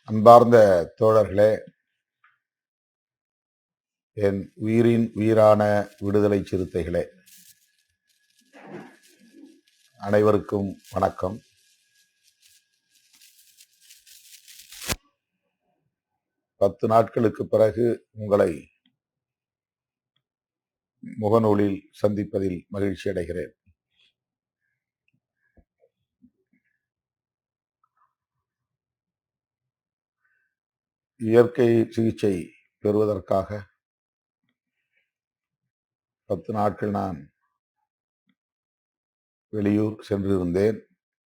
அன்பார்ந்த தோழர்களே, என் உயிரின் உயிரான விடுதலை சிறுத்தைகளே, அனைவருக்கும் வணக்கம். பத்து நாட்களுக்கு பிறகு உங்களை முகநூலில் சந்திப்பதில் மகிழ்ச்சி அடைகிறேன். இயற்கை சிகிச்சை பெறுவதற்காக 10 நாட்கள் நான் வெளியூர் சென்றிருந்தேன்.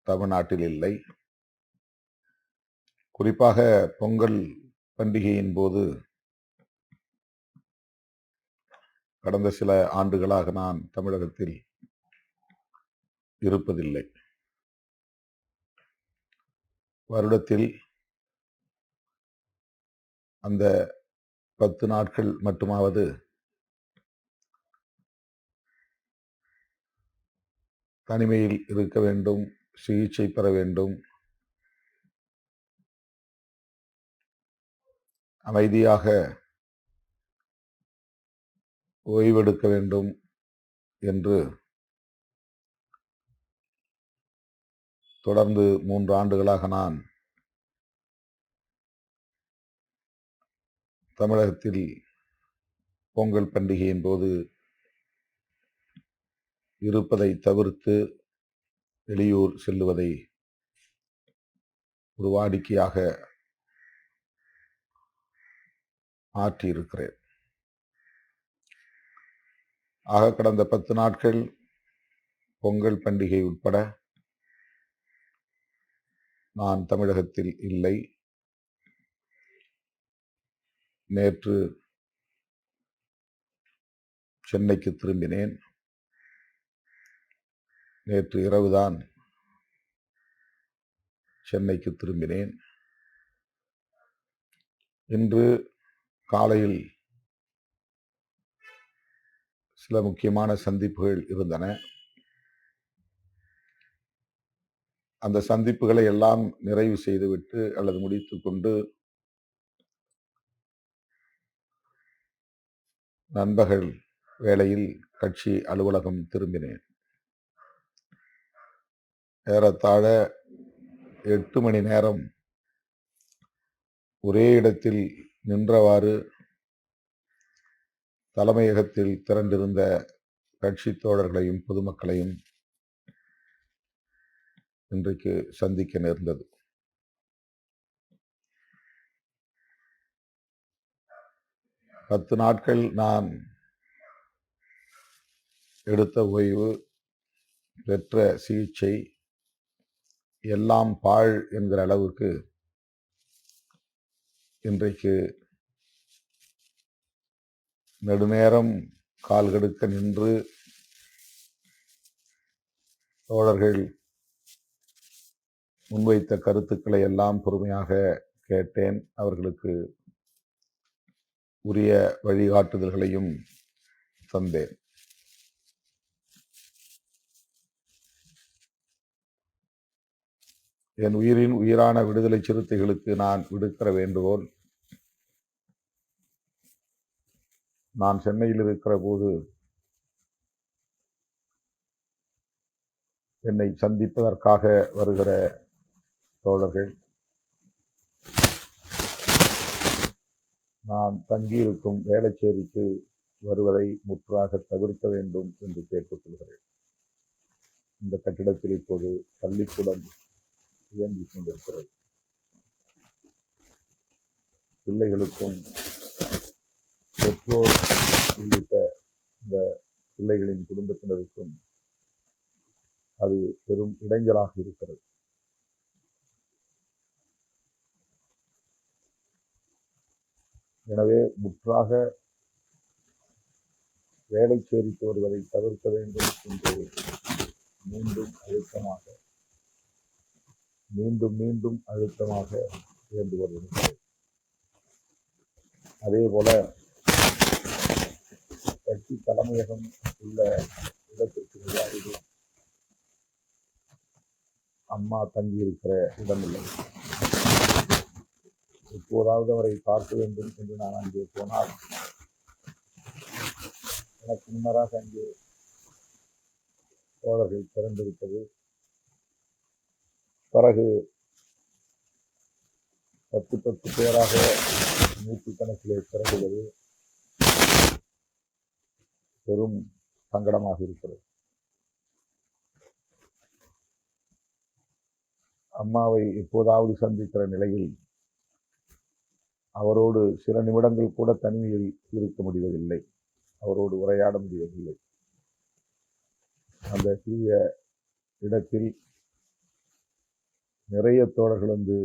தமிழ்நாட்டில் இல்லை. குறிப்பாக பொங்கல் பண்டிகையின் போது கடந்த சில ஆண்டுகளாக நான் தமிழகத்தில் இருப்பதில்லை. வருடத்தில் அந்த 10 நாட்கள் மட்டுமாவது தனிமையில் இருக்க வேண்டும், சிகிச்சை பெற வேண்டும், அமைதியாக ஓய்வெடுக்க வேண்டும் என்று தொடர்ந்து 3 ஆண்டுகளாக நான் தமிழகத்தில் பொங்கல் பண்டிகையின் போது இருப்பதை தவிர்த்து வெளியூர் செல்லுவதை ஒரு வாடிக்கையாக மாற்றியிருக்கிறேன். ஆக கடந்த 10 நாட்கள் பொங்கல் பண்டிகை உட்பட நான் தமிழகத்தில் இல்லை. நேற்று சென்னைக்கு திரும்பினேன். நேற்று இரவுதான் சென்னைக்கு திரும்பினேன். இன்று காலையில் சில முக்கியமான சந்திப்புகள் இருந்தன. அந்த சந்திப்புகளை எல்லாம் நிறைவு செய்துவிட்டு அல்லது முடித்து கொண்டு நண்பகல் வேளையில் கட்சி அலுவலகம் திரும்பினேன். ஏறத்தாழ 8 மணி நேரம் ஒரே இடத்தில் நின்றவாறு தலைமையகத்தில் திரண்டிருந்த கட்சி தோழர்களையும் பொதுமக்களையும் இன்றைக்கு சந்திக்க நேர்ந்தது. பத்து நாட்கள் நான் எடுத்த ஓய்வு, பெற்ற சிகிச்சை எல்லாம் பாழ் என்கிற அளவுக்கு இன்றைக்கு நெடுநேரம் கால் கடுக்க நின்று தோழர்கள் முன்வைத்த கருத்துக்களை எல்லாம் பொறுமையாக கேட்டேன். அவர்களுக்கு உரிய வழிகாட்டுதல்களையும் தந்தேன். என் உயிரின் உயிரான விடுதலை சிறுத்தைகளுக்கு நான் விடுக்கிற வேண்டுகோள், நான் சென்னையில் இருக்கிற போது என்னை சந்திப்பதற்காக வருகிற தோழர்கள் நான் தங்கியிருக்கும் வேளச்சேரிக்கு வருவதை முற்றாக தவிர்க்க வேண்டும் என்று கேட்டுக்கொள்கிறேன். இந்த கட்டிடத்தில் இப்போது பள்ளிக்கூடம் இயங்கிக் கொண்டிருக்கிறது. பிள்ளைகளுக்கும் பெற்றோர் உள்ளிட்ட இந்த பிள்ளைகளின் குடும்பத்தினருக்கும் அது பெரும் இடைஞ்சலாக இருக்கிறது. எனவே முற்றாக வேளச்சேரிக்கு வருவதை தவிர்க்க வேண்டும் என்று மீண்டும் அழுத்தமாக வேண்டுகோள் இருக்கிறது. அதே போல கட்சி தலைமையகம் உள்ள இடத்திற்கு அருகில் அம்மா தங்கியிருக்கிற இடமில்லை. எப்போதாவது அவரை பார்க்க வேண்டும் என்று நான் அங்கே போனால் எனக்கு முன்னராக அங்கே தோழர்கள் திறந்திருப்பது, பிறகு 10 பேராக 100 கணக்கிலே திரண்டுவது பெரும் சங்கடமாக இருக்கிறது. அம்மாவை எப்போதாவது சந்திக்கிற நிலையில் அவரோடு சில நிமிடங்கள் கூட தனிமையில் இருக்க முடிவதில்லை, அவரோடு உரையாட முடிவதில்லை. அந்த சிறிய இடத்தில் நிறைய தோழர்கள் வந்து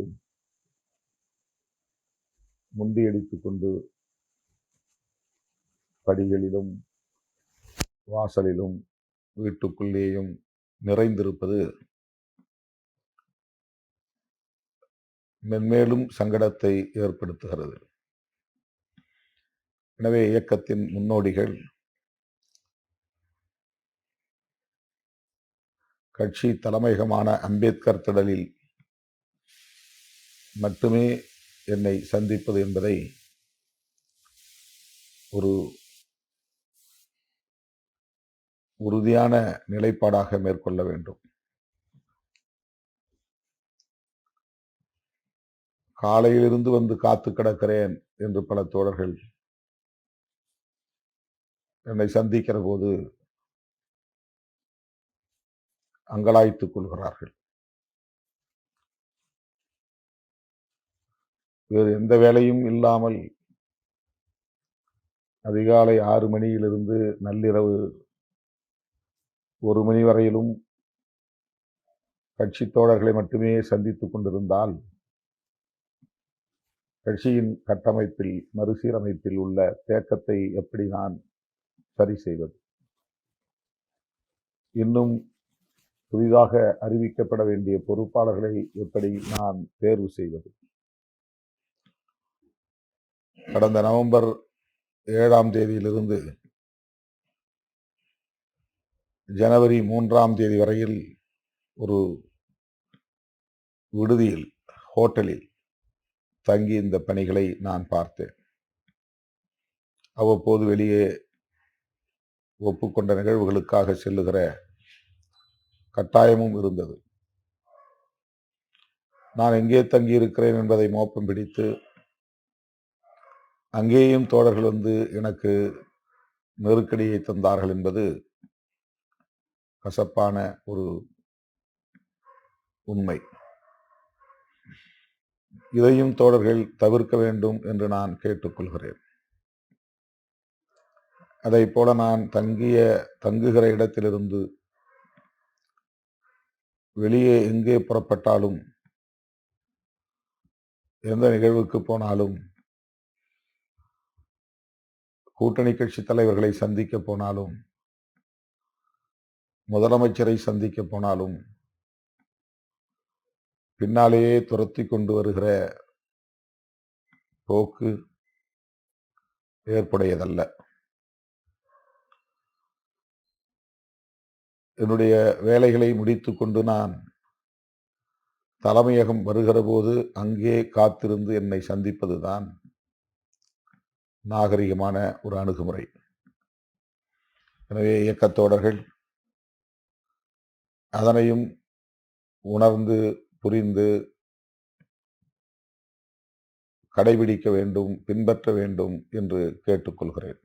முண்டியடித்துக் கொண்டு படிகளிலும் வாசலிலும் வீட்டுக்குள்ளேயும் நிறைந்திருப்பது மென்மேலும் சங்கடத்தை ஏற்படுத்துகிறது. எனவே இயக்கத்தின் முன்னோடிகள், கட்சி தலைமையகமான அம்பேத்கர் திடலில் மட்டுமே என்னை சந்திப்பது என்பதை ஒரு உறுதியான நிலைப்பாடாக மேற்கொள்ள வேண்டும். காலையிலிருந்து வந்து காத்து கிடக்கிறேன் என்று பல தோழர்கள் என்னை சந்திக்கிற போது அங்கலாய்த்துக் கொள்கிறார்கள். வேறு எந்த வேலையும் இல்லாமல் அதிகாலை 6 மணியிலிருந்து நள்ளிரவு 1 மணி வரையிலும் கட்சி தோழர்களை மட்டுமே சந்தித்துக் கொண்டிருந்தால் கட்சியின் கட்டமைப்பில், மறுசீரமைப்பில் உள்ள தேக்கத்தை எப்படி நான் சரி செய்வது? இன்னும் புதிதாக அறிவிக்கப்பட வேண்டிய பொறுப்பாளர்களை எப்படி நான் தேர்வு செய்வது? கடந்த நவம்பர் 7ஆம் தேதியிலிருந்து ஜனவரி 3ஆம் தேதி வரையில் ஒரு விடுதியில், ஹோட்டலில் தங்கி இந்த பணிகளை நான் பார்த்தேன். அவ்வப்போது வெளியே ஒப்புக்கொண்ட நிகழ்வுகளுக்காக செல்லுகிற கட்டாயமும் இருந்தது. நான் எங்கே தங்கியிருக்கிறேன் என்பதை மோப்பம் பிடித்து அங்கேயும் தோழர்கள் வந்து எனக்கு நெருக்கடியை தந்தார்கள் என்பது கசப்பான ஒரு உண்மை. இதையும் தோழர்கள் தவிர்க்க வேண்டும் என்று நான் கேட்டுக்கொள்கிறேன். அதை போல நான் தங்குகிற இடத்திலிருந்து வெளியே எங்கே புறப்பட்டாலும், எந்த நிகழ்வுக்கு போனாலும், கூட்டணி கட்சி தலைவர்களை சந்திக்க போனாலும், முதலமைச்சரை சந்திக்க போனாலும் பின்னாலேயே துரத்தி கொண்டு வருகிற போக்கு ஏற்புடையதல்ல. என்னுடைய வேலைகளை முடித்து கொண்டு நான் தலைமையகம் வருகிற போது அங்கே காத்திருந்து என்னை சந்திப்பதுதான் நாகரிகமான ஒரு அணுகுமுறை. எனவே இயக்கத்தோழர்கள் அதனையும் உணர்ந்து புரிந்து கடைபிடிக்க வேண்டும், பின்பற்ற வேண்டும் என்று கேட்டுக்கொள்கிறேன்.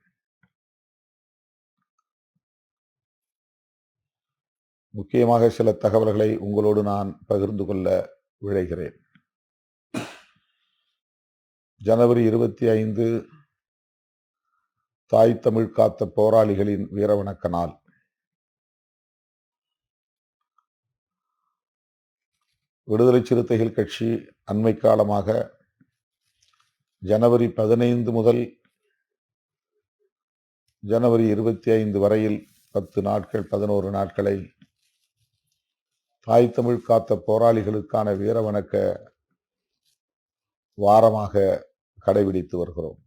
முக்கியமாக சில தகவல்களை உங்களோடு நான் பகிர்ந்து கொள்ள விழைகிறேன். ஜனவரி 25 தாய் தமிழ் காத்த போராளிகளின் வீரவணக்க நாள். விடுதலை சிறுத்தைகள் கட்சி அண்மை காலமாக ஜனவரி 15 முதல் ஜனவரி 25 வரையில் 10 நாட்கள், 11 நாட்களை தாய் தமிழ் காத்த போராளிகளுக்கான வீரவணக்க வாரமாக கடைபிடித்து வருகிறோம்.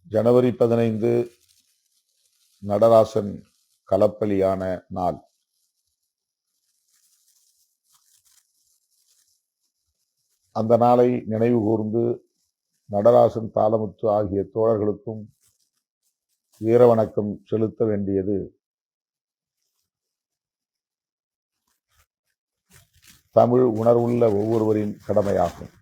ஜனவரி 15 நடராசன் களப்பலியான நாள். அந்த நாளை நினைவு கூர்ந்து நடராசன், தாளமுத்து ஆகிய தோழர்களுக்கும் வீர வணக்கம் செலுத்த வேண்டியது தமிழ் உணர்வுள்ள ஒவ்வொருவரின் கடமையாகும்.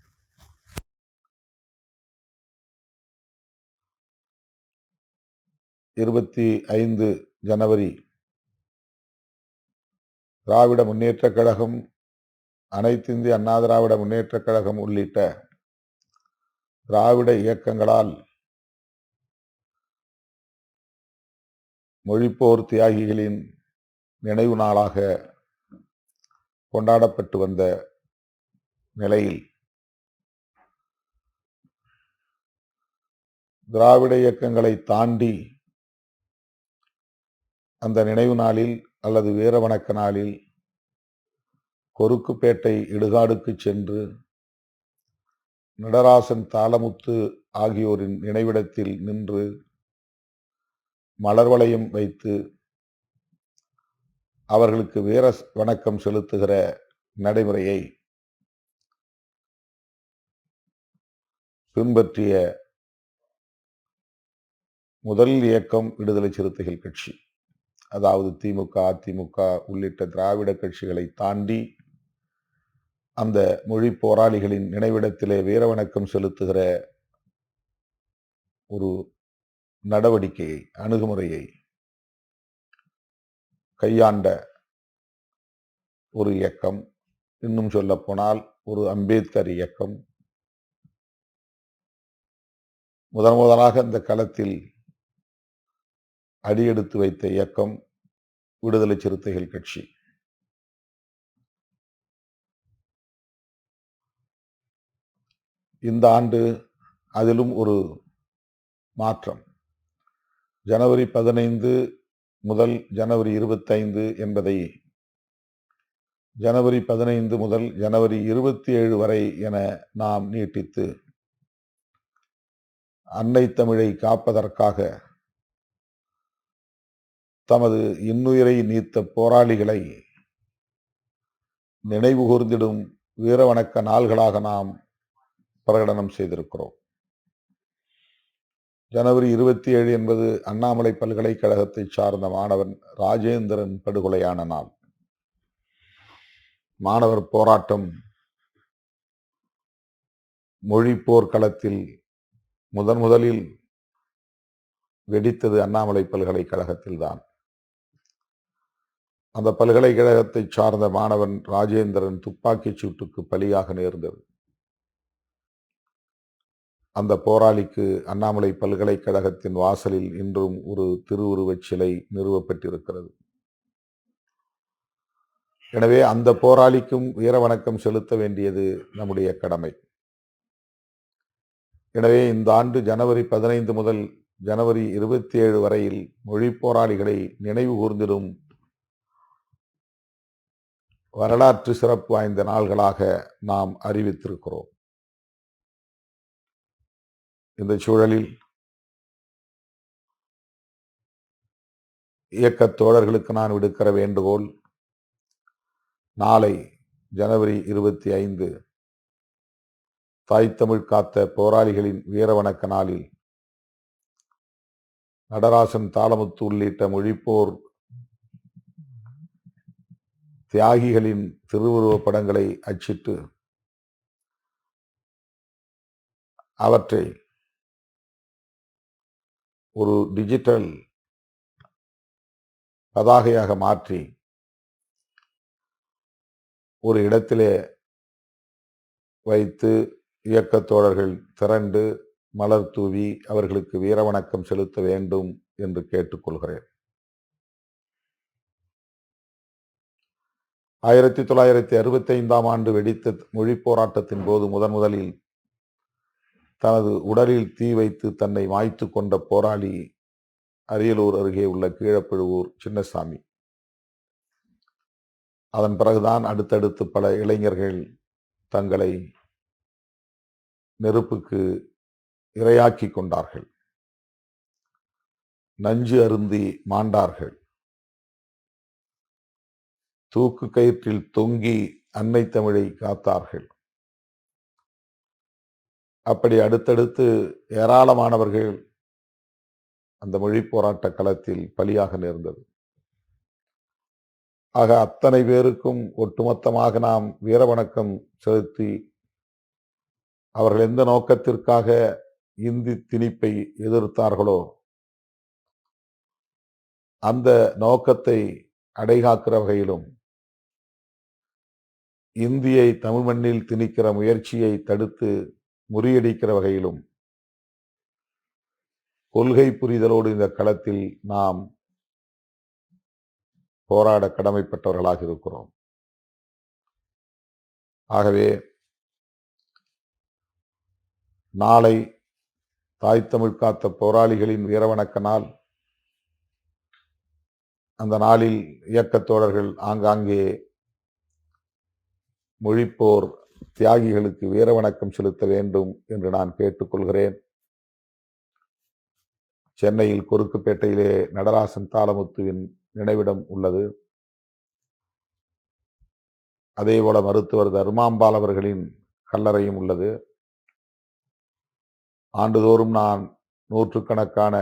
ஜனவரி 25 திராவிட முன்னேற்றக் கழகம், அனைத்திந்திய அண்ணா திராவிட முன்னேற்றக் கழகம் உள்ளிட்ட திராவிட இயக்கங்களால் மொழிப்போர் தியாகிகளின் நினைவு நாளாக கொண்டாடப்பட்டு வந்த நிலையில் திராவிட இயக்கங்களை தாண்டி அந்த நினைவு நாளில் அல்லது வீர வணக்க நாளில் கொருக்குப்பேட்டை இடுகாடுக்கு சென்று நடராசன், தாளமுத்து ஆகியோரின் நினைவிடத்தில் நின்று மலர் வளையம் வைத்து அவர்களுக்கு வீர வணக்கம் செலுத்துகிற நடைமுறையை பின்பற்றிய முதல் இயக்கம் விடுதலை சிறுத்தைகள் கட்சி. அதாவது திமுக, அதிமுக உள்ளிட்ட திராவிட கட்சிகளை தாண்டி அந்த மொழி போராளிகளின் நினைவிடத்திலே வீர வணக்கம் செலுத்துகிற ஒரு நடவடிக்கையை, அணுகுமுறையை கையாண்ட ஒரு இயக்கம். இன்னும் சொல்ல போனால் ஒரு அம்பேத்கர் இயக்கம். முதலாக அந்த களத்தில் அடியெடுத்து வைத்த இயக்கம் விடுதலை சிறுத்தைகள் கட்சி. இந்த ஆண்டு அதிலும் ஒரு மாற்றம். ஜனவரி 15 முதல் ஜனவரி 25 என்பதை ஜனவரி 15 முதல் ஜனவரி 27 வரை என நாம் நீட்டித்து அன்னை தமிழை காப்பதற்காக தமது இன்னுயிரை நீத்த போராளிகளை நினைவு கூர்ந்திடும் வீர வணக்க நாள்களாக நாம் பிரகடனம் செய்திருக்கிறோம். ஜனவரி 27 என்பது அண்ணாமலை பல்கலைக்கழகத்தை சார்ந்த மாணவன் ராஜேந்திரன் படுகொலையான நாள். மாணவர் போராட்டம் மொழி போர்க்களத்தில் முதலில் வெடித்தது அண்ணாமலை பல்கலைக்கழகத்தில் தான். அந்த பல்கலைக்கழகத்தை சார்ந்த மாணவன் ராஜேந்திரன் துப்பாக்கிச் சூட்டுக்கு பலியாக நேர்ந்தது. அந்த போராளிக்கு அண்ணாமலை பல்கலைக்கழகத்தின் வாசலில் இன்றும் ஒரு திருவுருவச் சிலை நிறுவப்பட்டிருக்கிறது. எனவே அந்த போராளிக்கும் வீர வணக்கம் செலுத்த வேண்டியது நம்முடைய கடமை. எனவே இந்த ஆண்டு ஜனவரி 15 முதல் ஜனவரி 27 வரையில் மொழி போராளிகளை நினைவு கூர்ந்திடும் வரலாற்று சிறப்பு வாய்ந்த நாள்களாக நாம் அறிவித்திருக்கிறோம். இந்த சூழலில் இயக்கத் தோழர்களுக்கு நான் விடுக்கிற வேண்டுகோள், நாளை ஜனவரி 25 தாய் தமிழ் காத்த போராளிகளின் வீர வணக்க நாளில் நடராசன், தாளமுத்து உள்ளிட்ட மொழிப்போர் தியாகிகளின் திருவுருவப் படங்களை அச்சிட்டு அவற்றை ஒரு டிஜிட்டல் பதாகையாக மாற்றி ஒரு இடத்திலே வைத்து இயக்கத் தோழர்கள் திரண்டு மலர் தூவி அவர்களுக்கு வீர வணக்கம் செலுத்த வேண்டும் என்று கேட்டுக்கொள்கிறேன். 1965ஆம் ஆண்டு வெடித்த மொழி போராட்டத்தின் போது முதலில் தனது உடலில் தீ வைத்து தன்னை மாய்த்து கொண்ட போராளி அரியலூர் அருகே உள்ள கீழப்பழுவூர் சின்னசாமி. அதன் பிறகுதான் அடுத்தடுத்து பல இளைஞர்கள் தங்களை நெருப்புக்கு இரையாக்கி கொண்டார்கள், நஞ்சு அருந்தி மாண்டார்கள், தூக்கு கயிற்றில் தொங்கி அன்னை தமிழை காத்தார்கள். அப்படி அடுத்தடுத்து ஏராளமானவர்கள் அந்த மொழி போராட்ட களத்தில் பலியாக நேர்ந்தது. ஆக அத்தனை பேருக்கும் ஒட்டுமொத்தமாக நாம் வீரவணக்கம் செலுத்தி அவர்கள் எந்த நோக்கத்திற்காக இந்தி திணிப்பை எதிர்த்தார்களோ அந்த நோக்கத்தை அடைகாக்கிற வகையிலும் இந்தியை தமிழ் மண்ணில் திணிக்கிற முயற்சியை தடுத்து முறியடிக்கிற வகையிலும் கொள்கை புரிதலோடு இந்த களத்தில் நாம் போராட கடமைப்பட்டவர்களாக இருக்கிறோம். ஆகவே நாளை தாய் தமிழ் காத்த போராளிகளின் வீரவணக்க நாள். அந்த நாளில் இயக்கத் தோழர்கள் ஆங்காங்கே மொழிப்போர் தியாகிகளுக்கு வீரவணக்கம் செலுத்த வேண்டும் என்று நான் கேட்டுக்கொள்கிறேன். சென்னையில் கொருக்குப்பேட்டையிலே நடராசன் தாளமுத்துவின் நினைவிடம் உள்ளது. அதேபோல மருத்துவர் தர்மாம்பாள் அவர்களின் கல்லறையும் உள்ளது. ஆண்டுதோறும் நான் நூற்றுக்கணக்கான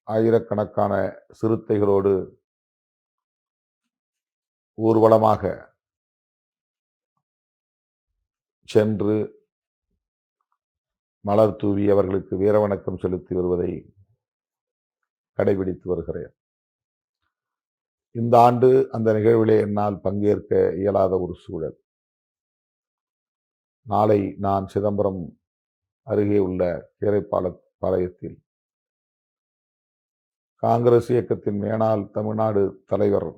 ஆயிரக்கணக்கான சிறுத்தைகளோடு ஊர்வலமாக சென்று மலர் தூவி அவர்களுக்கு வீரவணக்கம் செலுத்தி வருவதை கடைபிடித்து வருகிறேன். இந்த ஆண்டு அந்த நிகழ்விலே என்னால் பங்கேற்க இயலாத ஒரு சூழல். நாளை நான் சிதம்பரம் அருகே உள்ள கீரைப்பாளையத்தில் காங்கிரஸ் இயக்கத்தின் மேனாள் தமிழ்நாடு தலைவர்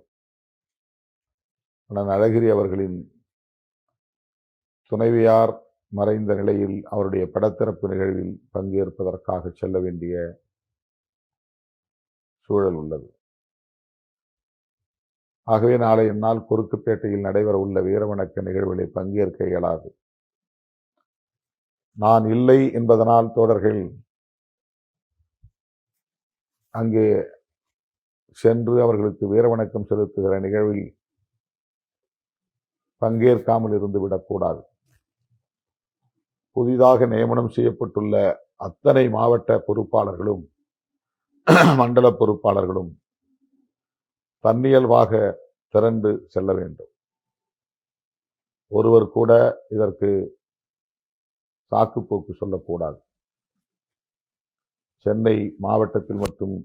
அண்ணன் அழகிரி அவர்களின் துணைவியார் மறைந்த நிலையில் அவருடைய படத்திறப்பு நிகழ்வில் பங்கேற்பதற்காக செல்ல வேண்டிய சூழல் உள்ளது. ஆகவே நாளை என்னால் கொருக்குப்பேட்டையில் நடைபெற உள்ள வீரவணக்க நிகழ்வுகளை பங்கேற்க இயலாது. நான் இல்லை என்பதனால் தோழர்கள் அங்கே சென்று அவர்களுக்கு வீரவணக்கம் செலுத்துகிற நிகழ்வில் பங்கேற்காமல் இருந்து விடக்கூடாது. புதிதாக நியமனம் செய்யப்பட்டுள்ள அத்தனை மாவட்ட பொறுப்பாளர்களும் மண்டல பொறுப்பாளர்களும் தன்னியல்பாக திரண்டு செல்ல வேண்டும். ஒருவர் கூட இதற்கு சாக்குப்போக்கு சொல்லக்கூடாது. சென்னை மாவட்டத்தில் மட்டும்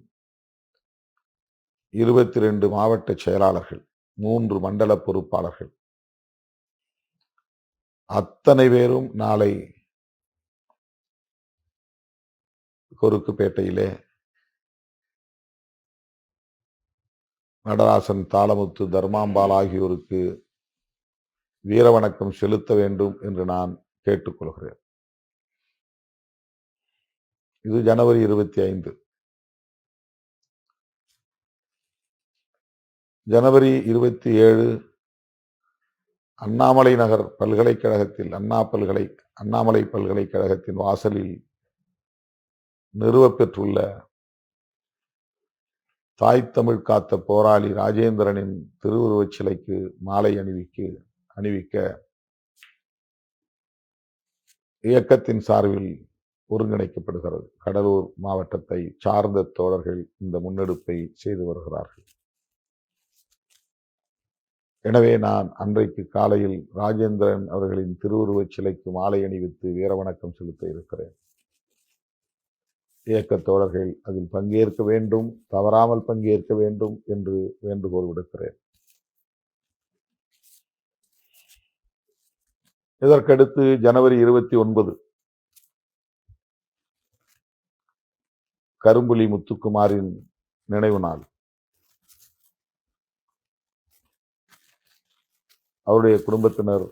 22 மாவட்ட செயலாளர்கள், 3 மண்டல பொறுப்பாளர்கள் அத்தனை பேரும் நாளை கொருக்குப்பேட்டையிலே நடராசன் தாளமுத்து தர்மாம்பாள் ஆகியோருக்கு வீரவணக்கம் செலுத்த வேண்டும் என்று நான் கேட்டுக்கொள்கிறேன். இது ஜனவரி 25. ஜனவரி 27 அண்ணாமலை நகர் பல்கலைக்கழகத்தில் அண்ணாமலை பல்கலைக்கழகத்தின் வாசலில் நிறுவப்பெற்றுள்ள தாய் தமிழ் காத்த போராளி ராஜேந்திரனின் திருவுருவச் சிலைக்கு மாலை அணிவிக்க இயக்கத்தின் சார்பில் ஒருங்கிணைக்கப்படுகிறது. கடலூர் மாவட்டத்தை சார்ந்த தோழர்கள் இந்த முன்னெடுப்பை செய்து வருகிறார்கள். எனவே நான் அன்றைக்கு காலையில் ராஜேந்திரன் அவர்களின் திருவுருவச் சிலைக்கு மாலை அணிவித்து வீரவணக்கம் செலுத்த இருக்கிறேன். இயக்க தோழர்கள் அதில் பங்கேற்க வேண்டும், தவறாமல் பங்கேற்க வேண்டும் என்று வேண்டுகோள் விடுக்கிறேன். இதற்கடுத்து ஜனவரி 29 கரும்புலி முத்துக்குமாரின் நினைவு நாள். அவருடைய குடும்பத்தினர்,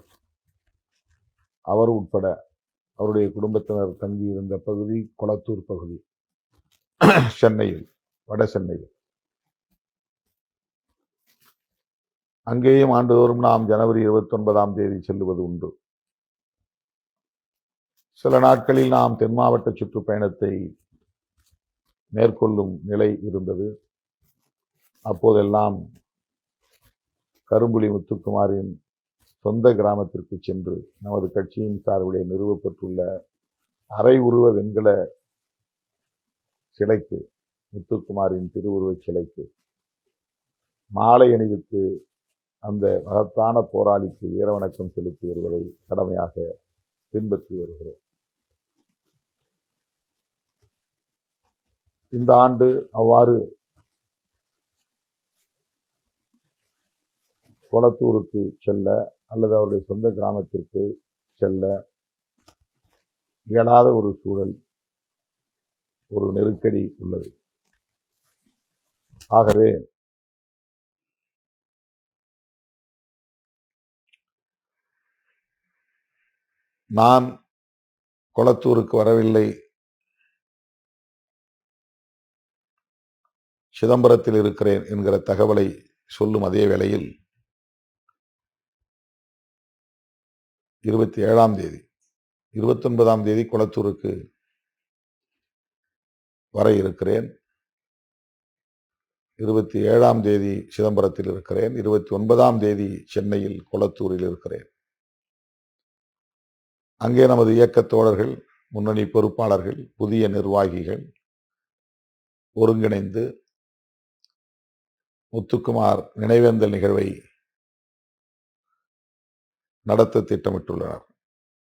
அவர் உட்பட அவருடைய குடும்பத்தினர் தங்கியிருந்த பகுதி கொளத்தூர் பகுதி, சென்னையில், வட சென்னையில். அங்கேயும் ஆண்டுதோறும் நாம் ஜனவரி 29ஆம் தேதி செல்லுவது உண்டு. சில நாட்களில் நாம் தென் மாவட்ட சுற்றுப்பயணத்தை மேற்கொள்ளும் நிலை இருந்தது. அப்போதெல்லாம் கரும்புலி முத்துக்குமாரின் சொந்த கிராமத்திற்கு சென்று நமது கட்சியின் சார்பிலே நிறுவப்பட்டுள்ள அரை உருவ வெண்கல சிலைக்கு, முத்துக்குமாரின் திருவுருவச் சிலைக்கு மாலை அணிவித்து அந்த மகத்தான போராளிக்கு வீரவணக்கம் செலுத்தி வருவதை கடமையாக பின்பற்றி வருகிறோம். இந்த ஆண்டு அவ்வாறு கொளத்தூருக்கு செல்ல அல்லது அவருடைய சொந்த கிராமத்திற்கு செல்ல இயலாத ஒரு சூழல், ஒரு நெருக்கடி உள்ளது. ஆகவே நான் கொளத்தூருக்கு வரவில்லை, சிதம்பரத்தில் இருக்கிறேன் என்கிற தகவலை சொல்லும் அதே வேளையில் 27ஆம் தேதி 29ஆம் தேதி கொளத்தூருக்கு வர இருக்கிறேன். 27ஆம் தேதி சிதம்பரத்தில் இருக்கிறேன். 29ஆம் தேதி சென்னையில் கொளத்தூரில் இருக்கிறேன். அங்கே நமது இயக்கத் தோழர்கள், முன்னணி பொறுப்பாளர்கள், புதிய நிர்வாகிகள் ஒருங்கிணைந்து முத்துக்குமார் நினைவேந்தல் நிகழ்வை நடத்த திட்டமிட்டுள்ளனர்.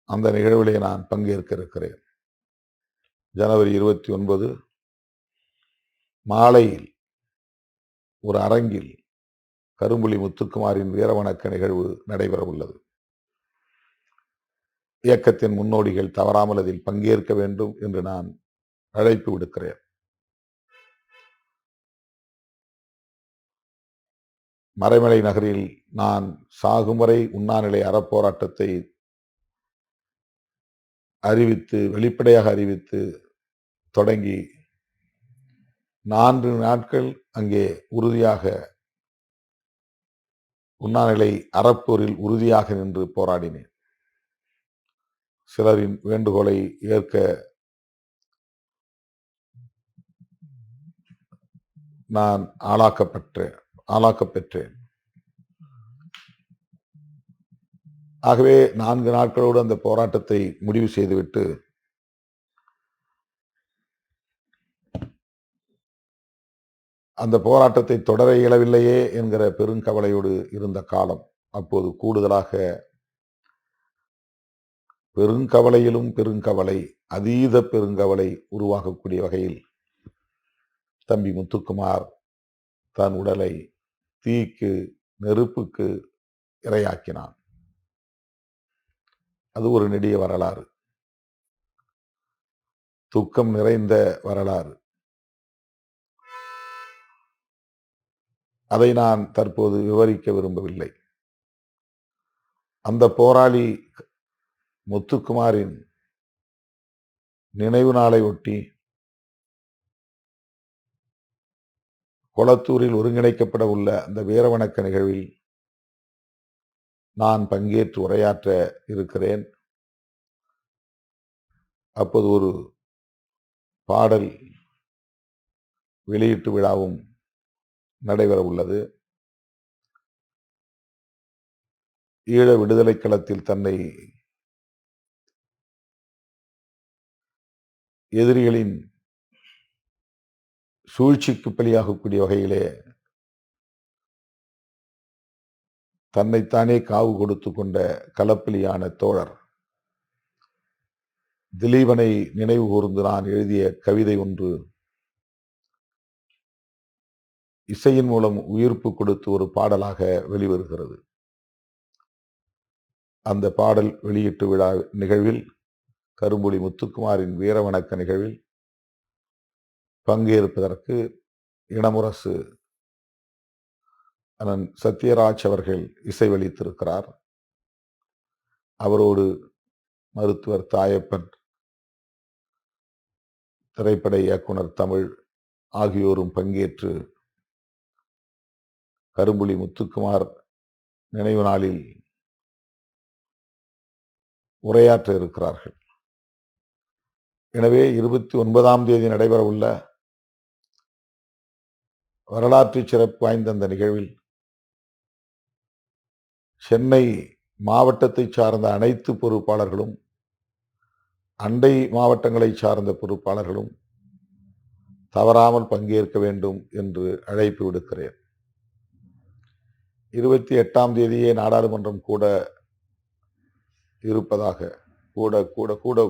அந்த நிகழ்விலே நான் பங்கேற்க இருக்கிறேன். ஜனவரி 29 மாலையில் ஒரு அரங்கில் கரும்புலி முத்துக்குமாரின் வீரவணக்க நிகழ்வு நடைபெற உள்ளது. இயக்கத்தின் முன்னோடிகள் தவறாமல் அதில் பங்கேற்க வேண்டும் என்று நான் அழைப்பு விடுக்கிறேன். மறைமலை நகரில் நான் சாகும் வரை உண்ணாநிலை அறப்போராட்டத்தை அறிவித்து, வெளிப்படையாக அறிவித்து தொடங்கி 4 நாட்கள் அங்கே உறுதியாக உண்ணாநிலை அறப்போரில் உறுதியாக நின்று போராடினேன். சிலரின் வேண்டுகோளை ஏற்க நான் ஆளாக்கப்பெற்றேன். ஆகவே 4 நாட்களோடு அந்த போராட்டத்தை முடிவு செய்துவிட்டு அந்த போராட்டத்தை தொடர இயலவில்லையே என்கிற பெருங்கவலையோடு இருந்த காலம். அப்போது கூடுதலாக பெருங்கவலையிலும் பெருங்கவலை, அதீத பெருங்கவலை உருவாகக்கூடிய வகையில் தம்பி முத்துக்குமார் தன் உடலை தீக்கு, நெருப்புக்கு இரையாக்கினான். அது ஒரு நெடிய வரலாறு, துக்கம் நிறைந்த வரலாறு. அதை நான் தற்போது விவரிக்க விரும்பவில்லை. அந்த போராளி முத்துக்குமாரின் நினைவு நாளை ஒட்டி கொளத்தூரில் ஒருங்கிணைக்கப்பட உள்ள அந்த வீரவணக்க நிகழ்வில் நான் பங்கேற்று உரையாற்ற இருக்கிறேன். அப்போது ஒரு பாடல் வெளியீட்டு விழாவும் நடைபெற உள்ளது. ஈழ விடுதலை களத்தில் தன்னை எதிரிகளின் சூழ்ச்சிக்கு பலியாகக்கூடிய வகையிலே தன்னைத்தானே காவு கொடுத்து கொண்ட களப்பலியான தோழர் திலீபனை நினைவு கூர்ந்து நான் எழுதிய கவிதை ஒன்று இசையின் மூலம் உயிர்ப்பு கொடுத்து ஒரு பாடலாக வெளிவருகிறது. அந்த பாடல் வெளியீட்டு விழா நிகழ்வில், கரும்புலி முத்துக்குமாரின் வீரவணக்க நிகழ்வில் பங்கேற்பதற்கு இளமுரசு அண்ணன் சத்யராஜ் அவர்கள் இசைவளித்திருக்கிறார். அவரோடு மருத்துவர் தாயப்பன், திரைப்பட இயக்குனர் தமிழ் ஆகியோரும் பங்கேற்று கரும்புலி முத்துக்குமார் நினைவு நாளில் உரையாற்ற இருக்கிறார்கள். எனவே 29ஆம் தேதி நடைபெற உள்ள வரலாற்று சிறப்பு வாய்ந்த அந்த நிகழ்வில் சென்னை மாவட்டத்தை சார்ந்த அனைத்து பொறுப்பாளர்களும், அண்டை மாவட்டங்களை சார்ந்த பொறுப்பாளர்களும் தவறாமல் பங்கேற்க வேண்டும் என்று அழைப்பு விடுக்கிறேன். 28ஆம் தேதியே நாடாளுமன்றம்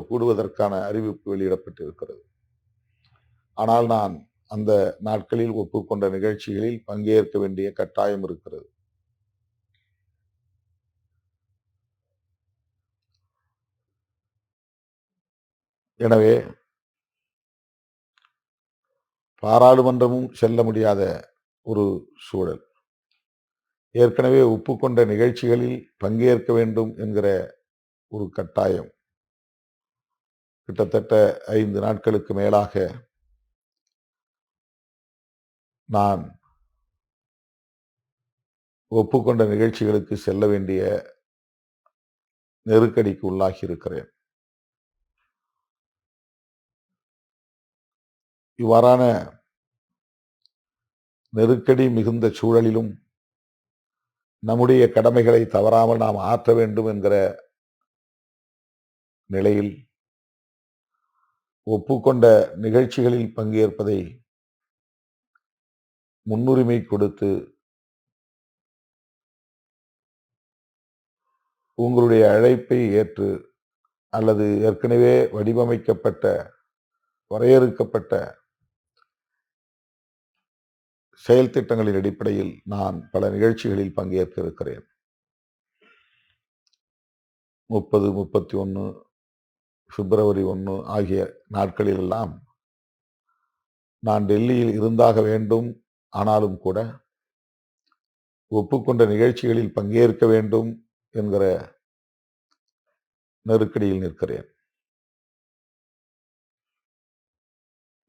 கூடுவதற்கான அறிவிப்பு வெளியிடப்பட்டிருக்கிறது. ஆனால் நான் அந்த நாட்களில் ஒப்புக்கொண்ட நிகழ்ச்சிகளில் பங்கேற்க வேண்டிய கட்டாயம் இருக்கிறது. எனவே பாராளுமன்றமும் செல்ல முடியாத ஒரு சூழல். ஏற்கனவே ஒப்புக்கொண்ட நிகழ்ச்சிகளில் பங்கேற்க வேண்டும் என்கிற ஒரு கட்டாயம் கிட்டத்தட்ட 5 நாட்களுக்கு மேலாக நான் ஒப்புக்கொண்ட நிகழ்ச்சிகளுக்கு செல்ல வேண்டிய நெருக்கடிக்கு உள்ளாகி இருக்கிறேன். இவ்வாறான நெருக்கடி மிகுந்த சூழலிலும் நம்முடைய கடமைகளை தவறாமல் நாம் ஆற்ற வேண்டும் என்கிற நிலையில் ஒப்புக்கொண்ட நிகழ்ச்சிகளில் பங்கேற்பதை முன்னுரிமை கொடுத்து உங்களுடைய அழைப்பை ஏற்று அல்லது ஏற்கனவே வடிவமைக்கப்பட்ட வரையறுக்கப்பட்ட செயல் திட்டங்களின் அடிப்படையில் நான் பல நிகழ்ச்சிகளில் பங்கேற்க இருக்கிறேன். 30, 31 பிப்ரவரி 1 ஆகிய நாட்களிலெல்லாம் நான் டெல்லியில் இருந்தாக வேண்டும். ஆனாலும் கூட ஒப்புக்கொண்ட நிகழ்ச்சிகளில் பங்கேற்க வேண்டும் என்கிற நெருக்கடியில் நிற்கிறேன்.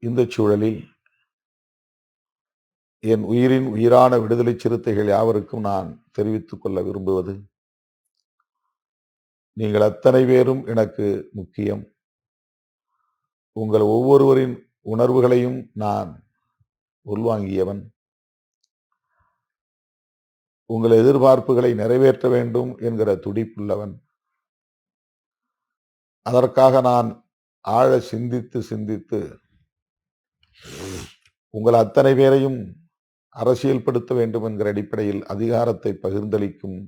இந்த சூழலில் என் உயிரின் உயிரான விடுதலை சிறுத்தைகள் யாவருக்கும் நான் தெரிவித்துக் கொள்ள விரும்புவது, நீங்கள் அத்தனை பேரும் எனக்கு முக்கியம். உங்கள் ஒவ்வொருவரின் உணர்வுகளையும் நான் உள்வாங்கியவன். உங்கள் எதிர்பார்ப்புகளை நிறைவேற்ற வேண்டும் என்கிற துடிப்புள்ளவன். அதற்காக நான் ஆழ சிந்தித்து உங்கள் அத்தனை பேரையும் அரசியல்படுத்த வேண்டும் என்கிற அடிப்படையில் அதிகாரத்தை பகிர்ந்தளிக்கும்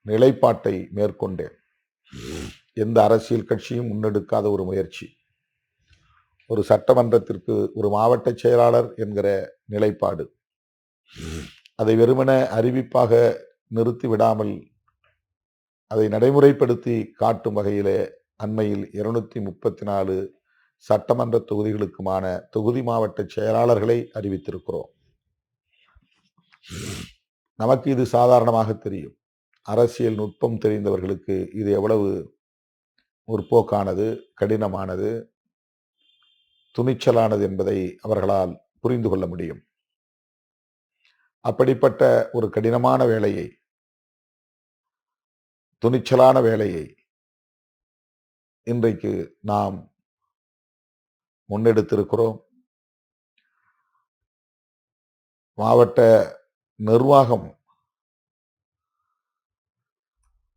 நிலைப்பாட்டை மேற்கொண்டேன். எந்த அரசியல் கட்சியும் முன்னெடுக்காத ஒரு முயற்சி. ஒரு சட்டமன்றத்திற்கு ஒரு மாவட்ட செயலாளர் என்கிற நிலைப்பாடு. அதை வெறுமன அறிவிப்பாக நிறுத்தி விடாமல் அதை நடைமுறைப்படுத்தி காட்டும் வகையிலே அண்மையில் 234 சட்டமன்ற தொகுதிகளுக்குமான தொகுதி மாவட்ட செயலாளர்களை அறிவித்திருக்கிறோம். நமக்கு இது சாதாரணமாக தெரியும். அரசியல் நுட்பம் தெரிந்தவர்களுக்கு இது எவ்வளவு முற்போக்கானது, கடினமானது, துணிச்சலானது என்பதை அவர்களால் புரிந்து கொள்ள முடியும். அப்படிப்பட்ட ஒரு கடினமான வேலையை, துணிச்சலான வேலையை இன்றைக்கு நாம் முன்னெடுத்திருக்கிறோம். மாவட்ட நிர்வாகம்,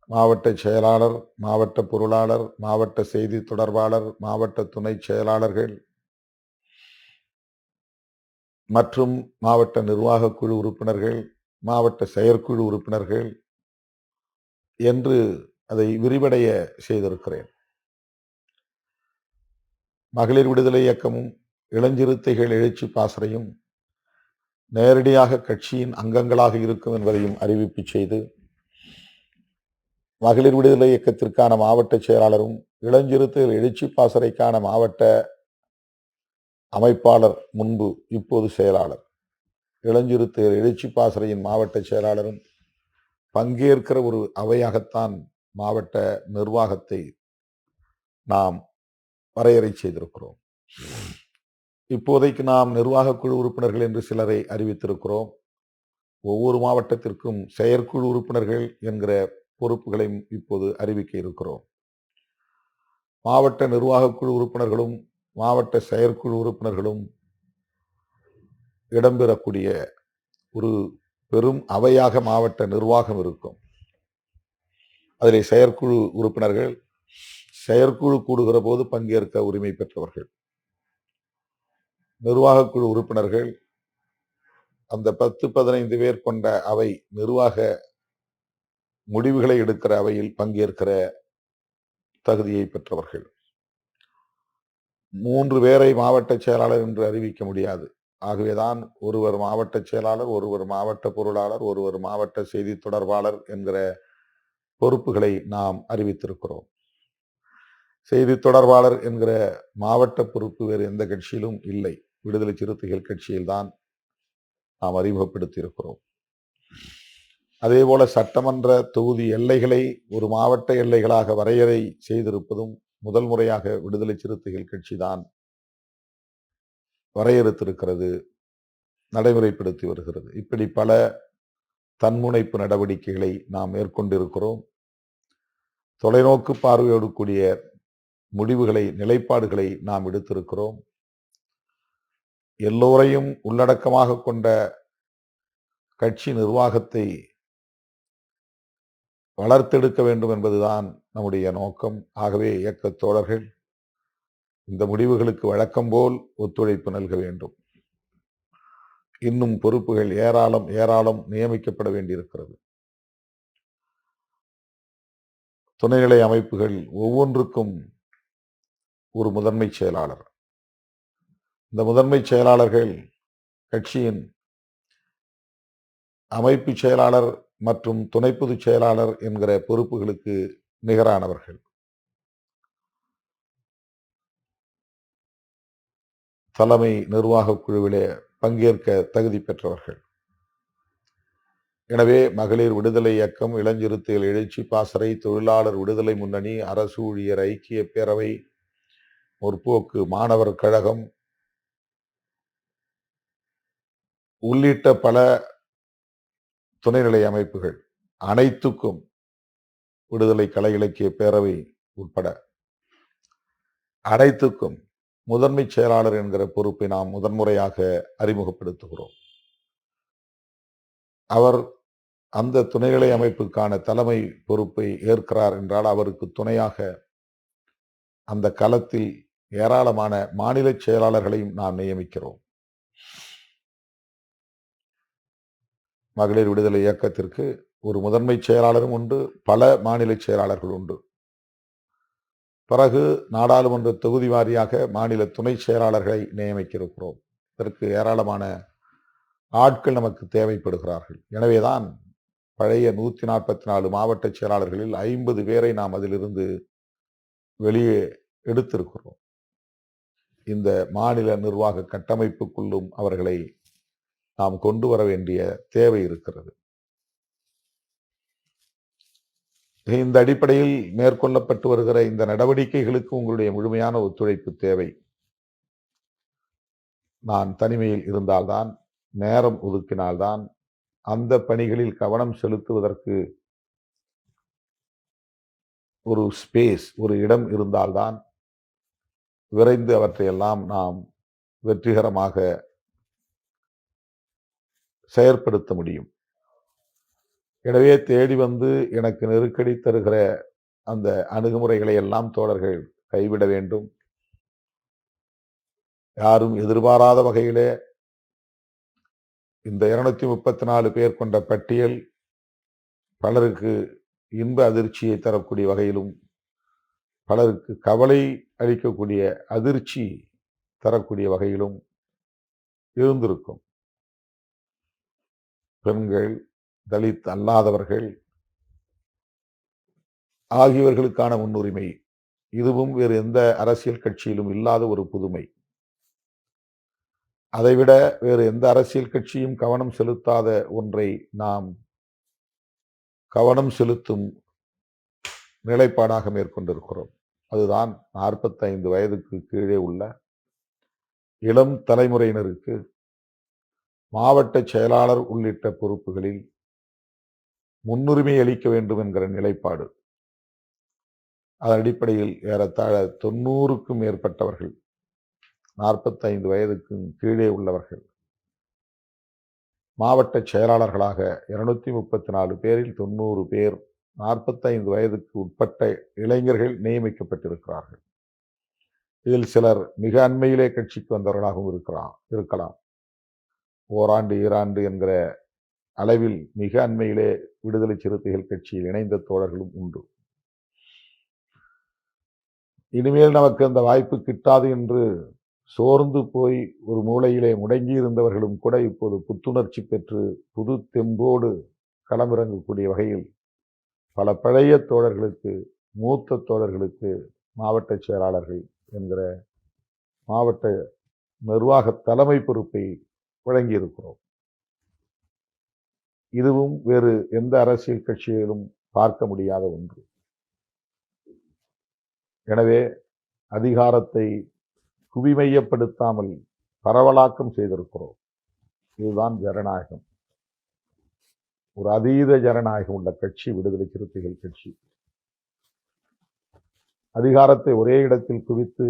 மாவட்ட செயலாளர், மாவட்ட பொருளாளர், மாவட்ட செய்தி தொடர்பாளர், மாவட்ட துணை செயலாளர்கள் மற்றும் மாவட்ட நிர்வாக குழு உறுப்பினர்கள், மாவட்ட செயற்குழு உறுப்பினர்கள் என்று அதை விரிவடைய செய்திருக்கிறேன். மகளிர் விடுதலை இயக்கமும் இளஞ்சிறுத்தைகள் எழுச்சி பாசறையும் நேரடியாக கட்சியின் அங்கங்களாக இருக்கும் என்பதையும் அறிவிப்பு செய்து, மகளிர் விடுதலை இயக்கத்திற்கான மாவட்ட செயலாளரும் இளஞ்சிறுத்தைகள் எழுச்சி பாசறைக்கான மாவட்ட அமைப்பாளர், முன்பு இப்போது செயலாளர், இளஞ்சிறுத்தைகள் எழுச்சி பாசறையின் மாவட்ட செயலாளரும் பங்கேற்கிற ஒரு அவையாகத்தான் மாவட்ட நிர்வாகத்தை நாம் வரையறை செய்திருக்கிறோம். இப்போதைக்கு நாம் நிர்வாக குழு உறுப்பினர்கள் என்று சிலரை அறிவித்திருக்கிறோம். ஒவ்வொரு மாவட்டத்திற்கும் செயற்குழு உறுப்பினர்கள் என்கிற பொறுப்புகளையும் இப்போது அறிவிக்க இருக்கிறோம். மாவட்ட நிர்வாக குழு உறுப்பினர்களும் மாவட்ட செயற்குழு உறுப்பினர்களும் இடம்பெறக்கூடிய ஒரு பெரும் அவையாக மாவட்ட நிர்வாகம் இருக்கும். அதிலே செயற்குழு உறுப்பினர்கள், செயற்குழு கூடுகிற போது பங்கேற்க உரிமை பெற்றவர்கள். நிர்வாகக் குழு உறுப்பினர்கள் அந்த 10-15 பேர் கொண்ட அவை, நிர்வாக முடிவுகளை எடுக்கிற அவையில் பங்கேற்கிற தகுதியை பெற்றவர்கள். 3 பேரை மாவட்ட செயலாளர் என்று அறிவிக்க முடியாது. ஆகவேதான் ஒருவர் மாவட்ட செயலாளர், ஒருவர் மாவட்ட பொருளாளர், ஒருவர் மாவட்ட செய்தி தொடர்பாளர் என்கிற பொறுப்புகளை நாம் அறிவித்திருக்கிறோம். செய்தி தொடர்பாளர் என்கிற மாவட்ட பொறுப்பு வேறு எந்த கட்சியிலும் இல்லை. விடுதலை சிறுத்தைகள் கட்சியில்தான் நாம் அறிமுகப்படுத்தி இருக்கிறோம். அதேபோல சட்டமன்ற தொகுதி எல்லைகளை ஒரு மாவட்ட எல்லைகளாக வரையறை செய்திருப்பதும் முதல் முறையாக விடுதலை சிறுத்தைகள் கட்சிதான் வரையறுத்திருக்கிறது, நடைமுறைப்படுத்தி வருகிறது. இப்படி பல தன்முனைப்பு நடவடிக்கைகளை நாம் மேற்கொண்டிருக்கிறோம். தொலைநோக்கு பார்வையோடு கூடிய முடிவுகளை, நிலைப்பாடுகளை நாம் எடுத்திருக்கிறோம். எல்லோரையும் உள்ளடக்கமாக கொண்ட கட்சி நிர்வாகத்தை வளர்த்தெடுக்க வேண்டும் என்பதுதான் நம்முடைய நோக்கம். ஆகவே இயக்கத் தோழர்கள் இந்த முடிவுகளுக்கு வழக்கம் போல் ஒத்துழைப்பு நல்க வேண்டும். இன்னும் பொறுப்புகள் ஏராளம் நியமிக்கப்பட வேண்டியிருக்கிறது. துணைநிலை அமைப்புகள் ஒவ்வொன்றுக்கும் ஒரு முதன்மை செயலாளர். இந்த முதன்மை செயலாளர்கள் கட்சியின் அமைப்பு செயலாளர் மற்றும் துணை பொதுச் செயலாளர் என்கிற பொறுப்புகளுக்கு நிகரானவர்கள். தலைமை நிர்வாகக் குழுவிலே பங்கேற்க தகுதி பெற்றவர்கள். எனவே மகளிர் விடுதலை இயக்கம், இளஞ்சிறுத்தைகள் எழுச்சி பாசறை, தொழிலாளர் விடுதலை முன்னணி, அரசு ஊழியர் ஐக்கிய பேரவை, முற்போக்கு மாணவர் கழகம் உள்ளிட்ட பல துணைநிலை அமைப்புகள் அனைத்துக்கும், விடுதலை கலை இலக்கிய பேரவை உட்பட அனைத்துக்கும் முதன்மை செயலாளர் என்கிற பொறுப்பை நாம் முதன்முறையாக அறிமுகப்படுத்துகிறோம். அவர் அந்த துணைநிலை அமைப்புக்கான தலைமை பொறுப்பை ஏற்கிறார் என்றால் அவருக்கு துணையாக அந்த களத்தில் ஏராளமான மாநில செயலாளர்களையும் நாம் நியமிக்கிறோம். மகளிர் விடுதலை இயக்கத்திற்கு ஒரு முதன்மை செயலாளரும் உண்டு, பல மாநில செயலாளர்கள் உண்டு. பிறகு நாடாளுமன்ற தொகுதி வாரியாக மாநில துணை செயலாளர்களை நியமிக்கிறோம். இதற்கு ஏராளமான ஆட்கள் நமக்கு தேவைப்படுகிறார்கள். எனவேதான் பழைய 144 மாவட்ட செயலாளர்களில் 50 பேரை நாம் அதிலிருந்து வெளியே எடுத்திருக்கிறோம். இந்த மாநில நிர்வாக கட்டமைப்புக்குள்ளும் அவர்களை நாம் கொண்டு வர வேண்டிய தேவை இருக்கிறது. இந்த அடிப்படையில் மேற்கொள்ளப்பட்டு வருகிற இந்த நடவடிக்கைகளுக்கு உங்களுடைய முழுமையான ஒத்துழைப்பு தேவை. நான் தனிமையில் இருந்தால்தான், நேரம் ஒதுக்கினால்தான், அந்த பணிகளில் கவனம் செலுத்துவதற்கு ஒரு ஸ்பேஸ், ஒரு இடம் இருந்தால்தான் விரைந்து அவற்றையெல்லாம் நாம் வெற்றிகரமாக செயற்படுத்த முடியும். எனவே தேடி வந்து எனக்கு நெருக்கடி தருகிற அந்த அணுகுமுறைகளை எல்லாம் தோழர்கள் கைவிட வேண்டும். யாரும் எதிர்பாராத வகையிலே இந்த 234 பேர் கொண்ட பட்டியல் பலருக்கு இன்ப அதிர்ச்சியை தரக்கூடிய வகையிலும், பலருக்கு கவலை அளிக்கக்கூடிய அதிர்ச்சி தரக்கூடிய வகையிலும் இருந்திருக்கும். பெண்கள், தலித் அல்லாதவர்கள் ஆகியவர்களுக்கான முன்னுரிமை, இதுவும் வேறு எந்த அரசியல் கட்சியிலும் இல்லாத ஒரு புதுமை. அதைவிட வேறு எந்த அரசியல் கட்சியும் கவனம் செலுத்தாத ஒன்றை நாம் கவனம் செலுத்தும் நிலைப்பாடாக மேற்கொண்டிருக்கிறோம். அதுதான் 45 வயதுக்கு கீழே உள்ள இளம் தலைமுறையினருக்கு மாவட்ட செயலாளர் உள்ளிட்ட பொறுப்புகளில் முன்னுரிமை அளிக்க வேண்டும் என்கிற நிலைப்பாடு. அதன் அடிப்படையில் ஏறத்தாழ 90க்கும் மேற்பட்டவர்கள், 45 வயதுக்கு கீழே உள்ளவர்கள் மாவட்ட செயலாளர்களாக 234 பேரில் 90 பேர் 45 வயதுக்கு உட்பட்ட இளைஞர்கள் நியமிக்கப்பட்டிருக்கிறார்கள். இதில் சிலர் மிக அண்மையிலே கட்சிக்கு வந்தவர்களாகவும் இருக்கலாம். ஓராண்டு ஈராண்டு என்கிற அளவில் மிக அண்மையிலே விடுதலை சிறுத்தைகள் கட்சியில் இணைந்த தோழர்களும் உண்டு. இனிமேல் நமக்கு அந்த வாய்ப்பு கிட்டாது என்று சோர்ந்து போய் ஒரு மூலையிலே முடங்கி இருந்தவர்களும் கூட இப்போது புத்துணர்ச்சி பெற்று புது தெம்போடு களமிறங்கக்கூடிய வகையில் பல பழைய தோழர்களுக்கு, மூத்த தோழர்களுக்கு மாவட்ட செயலாளர்கள் என்கிற மாவட்ட நிர்வாக தலைமை பொறுப்பை வழங்கியிருக்கிறோம். இதுவும் வேறு எந்த அரசியல் கட்சியிலும் பார்க்க முடியாத ஒன்று. எனவே அதிகாரத்தை குவிமையப்படுத்தாமல் பரவலாக்கம் செய்திருக்கிறோம். இதுதான் ஜனநாயகம். ஒரு அதீத ஜனநாயகம் உள்ள கட்சி விடுதலை சிறுத்தைகள் கட்சி. அதிகாரத்தை ஒரே இடத்தில் குவித்து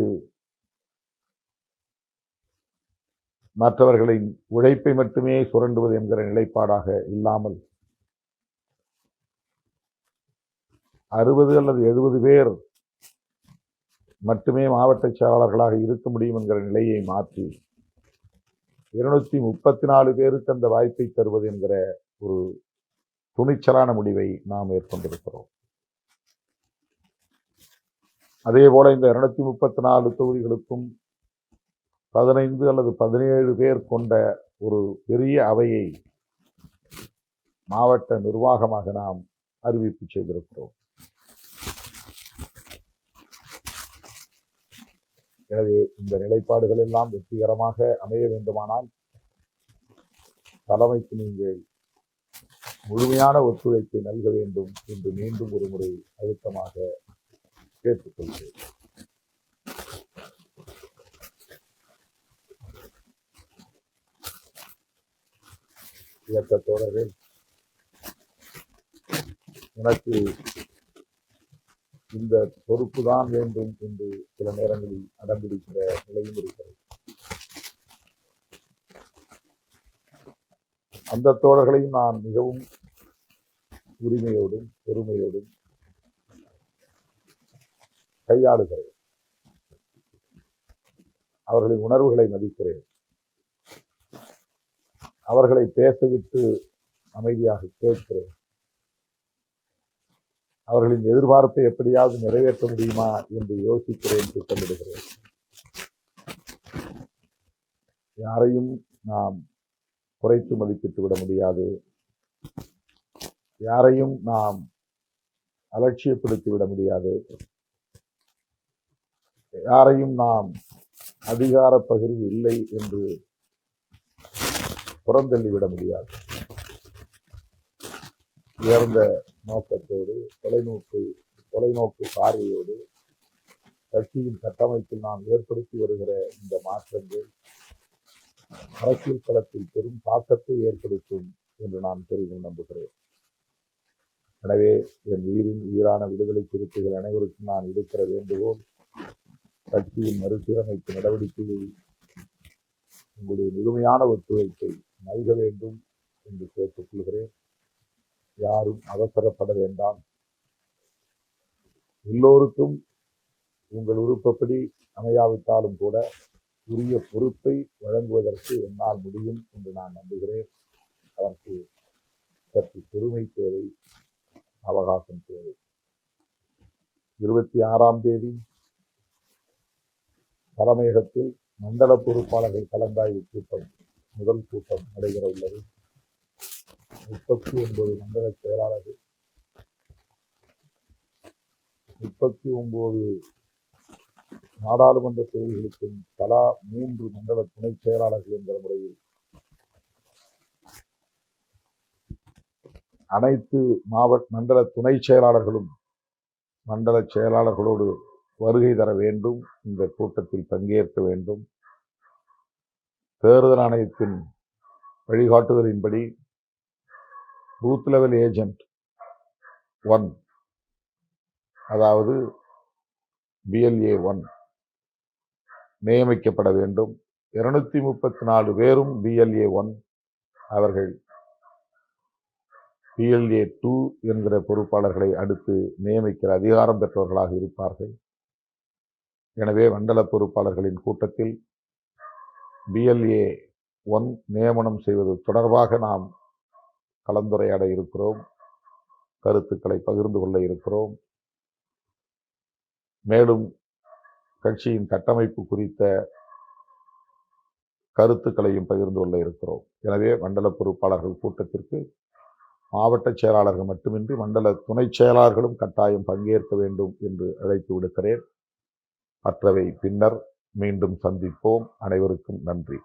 மற்றவர்களின் உழைப்பை மட்டுமே சுரண்டுவது என்கிற நிலைப்பாடாக இல்லாமல் 60 அல்லது 70 பேர் மட்டுமே மாவட்ட செயலாளர்களாக இருக்க முடியும் என்கிற நிலையை மாற்றி 234 பேருக்கு அந்த வாய்ப்பை தருவது என்கிற ஒரு துணிச்சலான முடிவை நாம் மேற்கொண்டிருக்கிறோம். அதே போல இந்த 234 தொகுதிகளுக்கும் 15 அல்லது 17 பேர் கொண்ட ஒரு பெரிய அவையை மாவட்ட நிர்வாகமாக நாம் அறிவிப்பு செய்திருக்கிறோம். எனவே இந்த நிலைப்பாடுகள் எல்லாம் வெற்றிகரமாக அமைய வேண்டுமானால் தலைமைக்கு நீங்கள் முழுமையான ஒத்துழைப்பை நல்க வேண்டும் என்று மீண்டும் ஒரு முறை அழுத்தமாக கேட்டுக்கொள்கிறேன். இயக்க தோழர்கள், எனக்கு இந்த பொறுப்பு தான் வேண்டும் என்று சில நேரங்களில் அடம்பிடிக்கிற நிலையும் இருக்கிறது. அந்த தோழர்களையும் நான் மிகவும் உரிமையோடும் பெருமையோடும் கையாளுகிறேன். அவர்களின் உணர்வுகளை மதிக்கிறேன். அவர்களை பேசவிட்டு அமைதியாக கேட்கிறேன். அவர்களின் எதிர்பார்ப்பை எப்படியாவது நிறைவேற்ற முடியுமா என்று யோசிக்கிறேன், திட்டமிடுகிறேன். யாரையும் நாம் குறைத்து மதிப்பிட்டு விட முடியாது. யாரையும் நாம் அலட்சியப்படுத்தி விட முடியாது. யாரையும் நாம் அதிகார பகிர்வு இல்லை என்று புறந்தள்ளிவிட முடியாது. உயர்ந்த நோக்கத்தோடு தொலைநோக்கு பார்வையோடு கட்சியின் கட்டமைப்பில் நாம் ஏற்படுத்தி வருகிற இந்த மாற்றங்கள் அரசியல் களத்தில் பெரும் தாக்கத்தை ஏற்படுத்தும் என்று நான் பெரிதும் நம்புகிறேன். எனவே என் உயிரான விடுதலை சிறுத்தைகள் அனைவருக்கும் நான் விடுக்கிற வேண்டுகோள், கட்சியின் மறுசீரமைப்பு நடவடிக்கையை உங்களுடைய முழுமையான ஒத்துழைப்பை நல்க வேண்டும் என்று கேட்டுக்கொள்கிறேன். யாரும் அவசரப்பட வேண்டாம். எல்லோருக்கும் உங்கள் விருப்பப்படி அமையாவிட்டாலும் கூட உரிய பொறுப்பை வழங்குவதற்கு என்னால் முடியும் என்று நான் நம்புகிறேன். அதற்கு சற்று பொறுமை தேவை, அவகாசம் தேவை. 26ஆம் தேதி தலைமையகத்தில் மண்டல பொறுப்பாளர்கள் கலந்தாய்வு கூட்டம், முதல் கூட்டம் நடைபெற உள்ளது. 39 மண்டல செயலாளர்கள், 39 நாடாளுமன்ற தொகுதிகளுக்கும் தலா 3 மண்டல துணை செயலாளர்கள் என்கிற முறையில் அனைத்து மாவட்ட மண்டல துணை செயலாளர்களும் மண்டல செயலாளர்களோடு வருகை தர வேண்டும். இந்த கூட்டத்தில் பங்கேற்க வேண்டும். தேர்தல் ஆணையத்தின் வழிகாட்டுதலின்படி பூத் லெவல் ஏஜென்ட் 1, அதாவது BLA 1 நியமிக்கப்பட வேண்டும். 234 பேரும் BLA 1 அவர்கள் PLA 2 என்கிற பொறுப்பாளர்களை அடுத்து நியமிக்கிற அதிகாரம் பெற்றவர்களாக இருப்பார்கள். எனவே மண்டல பொறுப்பாளர்களின் கூட்டத்தில் BLA 1 நியமனம் செய்வது தொடர்பாக நாம் கலந்துரையாட இருக்கிறோம், கருத்துக்களை பகிர்ந்து கொள்ள இருக்கிறோம். மேலும் கட்சியின் கட்டமைப்பு குறித்த கருத்துக்களையும் பகிர்ந்து கொள்ள இருக்கிறோம். எனவே மண்டல பொறுப்பாளர்கள் கூட்டத்திற்கு மாவட்ட செயலாளர்கள் மட்டுமின்றி மண்டல துணை செயலாளர்களும் கட்டாயம் பங்கேற்க வேண்டும் என்று அழைப்பு விடுக்கிறேன். மற்றவை பின்னர் மீண்டும் சந்திப்போம். அனைவருக்கும் நன்றி.